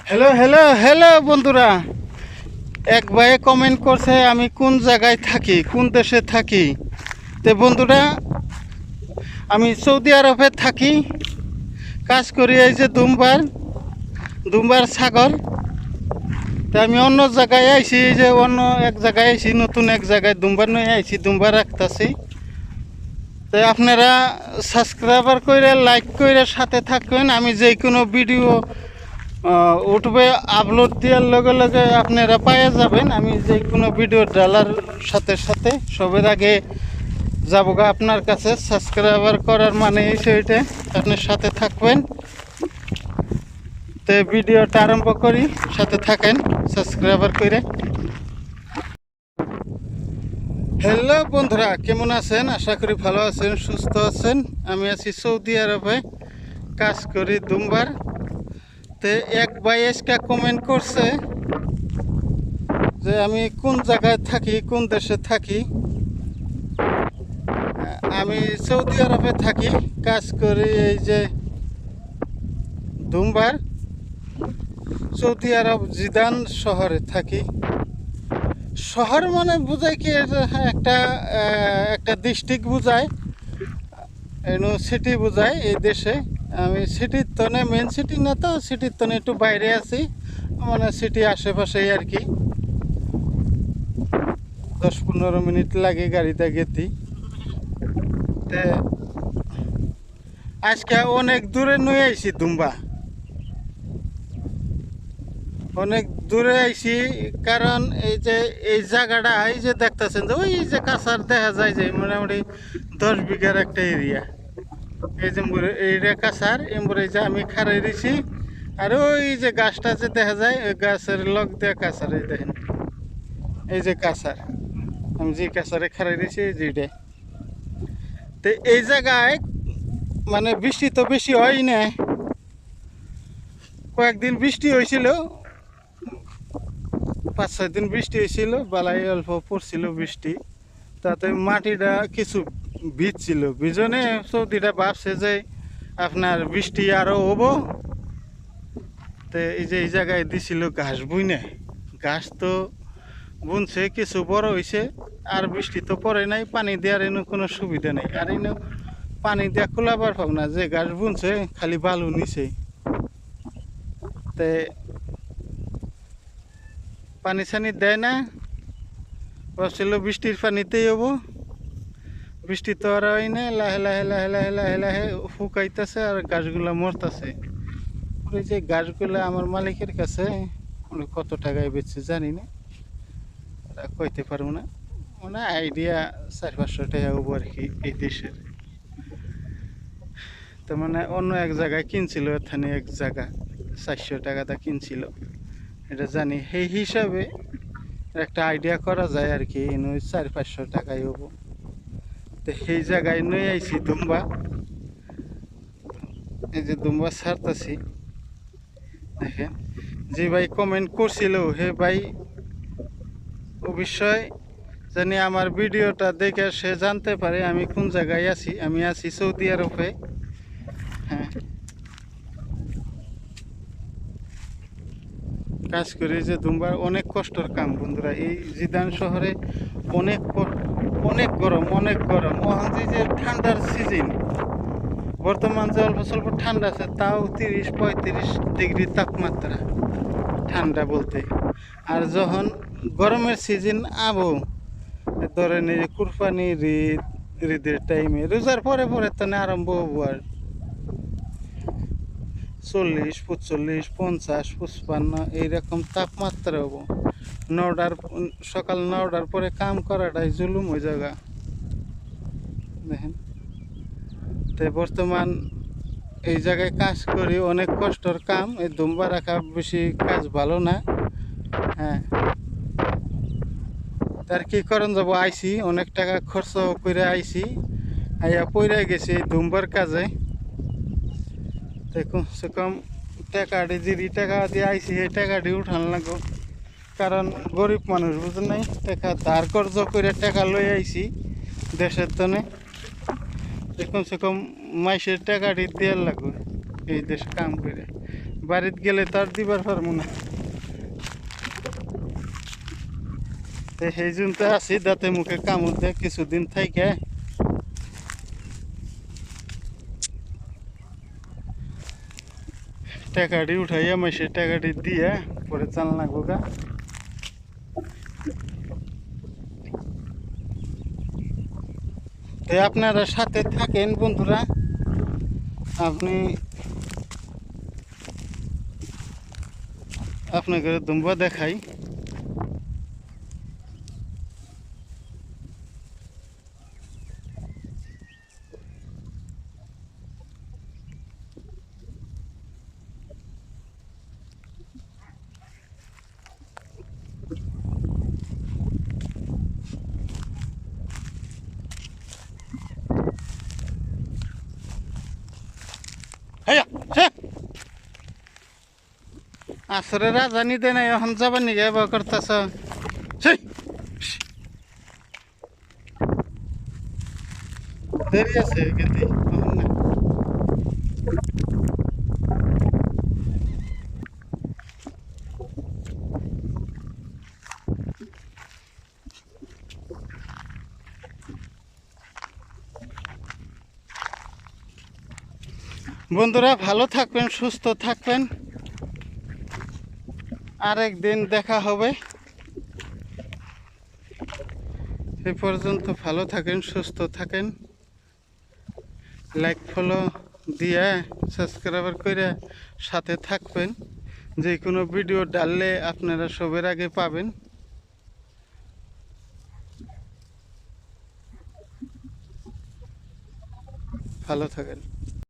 Hello hello hello বন্ধুরা, এক ভাইয়ে কমেন্ট করছে আমি কোন জায়গায় থাকি, কোন দেশে থাকি। তো বন্ধুরা, আমি সৌদি আরবে থাকি, কাজ করি এই যে দুমবার সাগর। তো আমি অন্য জায়গায় আইছি, এই যে অন্য এক জায়গায় আইছি, নতুন এক জায়গায় দুমবার নিয়ে আইছি, দুমবার রাখতেছি। তো আপনারা সাবস্ক্রাইবার করে লাইক করে সাথে থাকবেন। আমি যে কোনো ভিডিও উঠবে আপলোড দেওয়ার লগে লগে আপনারা পাওয়া যাবেন। আমি যে কোনো ভিডিও ডালার সাথে সাথে সবের আগে যাবো গা আপনার কাছে। সাবস্ক্রাইবার করার মানে এই সেইটা, আপনার সাথে থাকবেন। তো ভিডিওটা আরম্ভ করি, সাথে থাকেন সাবস্ক্রাইবার করে। হ্যালো বন্ধুরা, কেমন আছেন? আশা করি ভালো আছেন, সুস্থ আছেন। আমি আছি সৌদি আরবে, কাজ করি দুমবার। তো এক ভাই আজকে কমেন্ট করছে যে আমি কোন জায়গায় থাকি, কোন দেশে থাকি। আমি সৌদি আরবে থাকি, কাজ করি এই যে দুমবার, সৌদি আরব জিদান শহরে থাকি। শহর মানে বোঝায় কি, একটা একটা ডিস্ট্রিক্ট বোঝায়, সিটি বোঝায় এই দেশে। আমি সিটির তনে, মেন সিটি না তো, সিটির তনে একটু বাইরে আছি, মানে সিটি আশেপাশেই আর কি। 10-15 মিনিট লাগে গাড়িতে গেতে। তে আজকে অনেক দূরে নিয়ে আইছি দুম্বা, অনেক দূরে আইছি। কারণ এই যে এই জায়গাটা, এই যে দেখতেছেন যে ওই যে কাছার দেখা যায় যে মোটামুটি 10 বিঘার একটা এরিয়া। এই যে এইটা কাছার এমরে যে আমি খাড়াই দিছি। আর ওই যে গাছটা যে দেখা যায়, ওই গাছের লগ দিয়ে কাছার, এই দেখেন এই যে কাছার, আমি যে কাছারে খাড়াই দিছি এই যেটা। তো এই জায়গায় মানে বৃষ্টি তো বেশি হয় না। কয়েকদিন বৃষ্টি হয়েছিল, 5-6 দিন বৃষ্টি হয়েছিল, বালাই অল্প পড়ছিল বৃষ্টি। তাতে মাটিটা কিছু ভিজছিল, ভিজনে সৌদিটা ভাবছে যে আপনার বৃষ্টি আরও হবো। তো এই যে এই জায়গায় দিছিল ঘাস বুনে, ঘাস তো বুনছে, কিছু বড় হয়েছে। আর বৃষ্টি তো পড়ে নাই, পানি দেওয়ার এনে কোনো সুবিধা নেই। আর এনে পানি দেওয়া খোলাবার পাব না, যে ঘাস বুনছে খালি বালু নিছে। তে পানি ছানি দেয় না, ভাবছিল বৃষ্টির পানিতেই হবো। বৃষ্টি তো আর হয় না, লাহে লাহে লাহে লাহে লাহে লাহে শুকাইতেছে আর গাছগুলা মরতেছে। ওই যে গাছগুলা আমার মালিকের কাছে উনি কত টাকায় বেচছে জানি না, ওরা কইতে পারবো না। মানে আইডিয়া 400-500 টাকা হবো আর কি এই দেশের। তো মানে অন্য এক জায়গায় কিনছিল, এখানে এক জায়গা 400 টাকাটা কিনছিল, এটা জানি। সেই হিসাবে একটা আইডিয়া করা যায় আর কি, 400-500 টাকায় হবো। তো সেই জায়গায় নিয়ে আইছি দুম্বা। এই যে দুম্বা ছাড়তেছি, দেখেন। যে ভাই কমেন্ট করছিল, হে ভাই অবশ্যই জানি আমার ভিডিওটা দেখে সে জানতে পারে আমি কোন জায়গায় আছি। আমি আছি সৌদি আরবে। হ্যাঁ, কাজ করি যে দুম্বার। অনেক কষ্টের কাম বন্ধুরা, এই জিদান শহরে অনেক অনেক গরম, অনেক গরম। ওখান যে ঠান্ডার সিজন, বর্তমান যে অল্প স্বল্প ঠান্ডা আছে, তাও 30-35 ডিগ্রি তাপমাত্রা, ঠান্ডা বলতে। আর যখন গরমের সিজন আবো, ধরেন এই যে কুরবানি ঈদের টাইমে, রোজার পরে পরে তো আরম্ভ হবো। আর 40-45-50-55 এইরকম তাপমাত্রা হবো। সকাল 9টার পরে কাম করাটাই জুলুম ওই জায়গা, দেখেন। তো বর্তমান এই জায়গায় কাজ করি, অনেক কষ্টর কাম। এই দুম্বা রাখা বেশি কাজ ভালো না। হ্যাঁ, তার কি করেন যাবো, আইসি অনেক টাকা খরচ করে আইসি, আইয়া পইরা গেছি এই দুম্বার কাজে। তো কমসে কম টাকাটি যে টাকা দিয়ে আইসি, সেই টাকাটি উঠান লাগো। কারণ গরিব মানুষ, বুঝেন নাই, টাকা ধার কর্জ করে টাকা লই আইসি দেশের তনে। কমসে কম মাসের টাকাটি দেওয়ার লাগবে এই দেশে কাম করে। বাড়িতে গেলে তার দিবার পারবো না। সেই জন্য আছি দাঁতে মুখে কামড় দেয় কিছুদিন থেকে। টাকাটি উঠাইয়া মাসে টাকাটি দিয়ে পরে চাল লাগবো গা। তো আপনারা সাথে থাকেন বন্ধুরা, আপনাকে দুম্বা দেখাই। আসরে রাজধানী দেয় নাই, এখন যাবার নিগে এবার করতেছ। দেরি আছে কিন্তু এখন না। বন্ধুরা ভালো থাকবেন, সুস্থ থাকবেন, আরেকদিন দেখা হবে। সে পর্যন্ত ভালো থাকেন, সুস্থ থাকেন, লাইক ফলো দিয়ে সাবস্ক্রাইবার করে সাথে থাকবেন। যে কোনো ভিডিও ডাললে আপনারা সবার আগে পাবেন। ভালো থাকেন।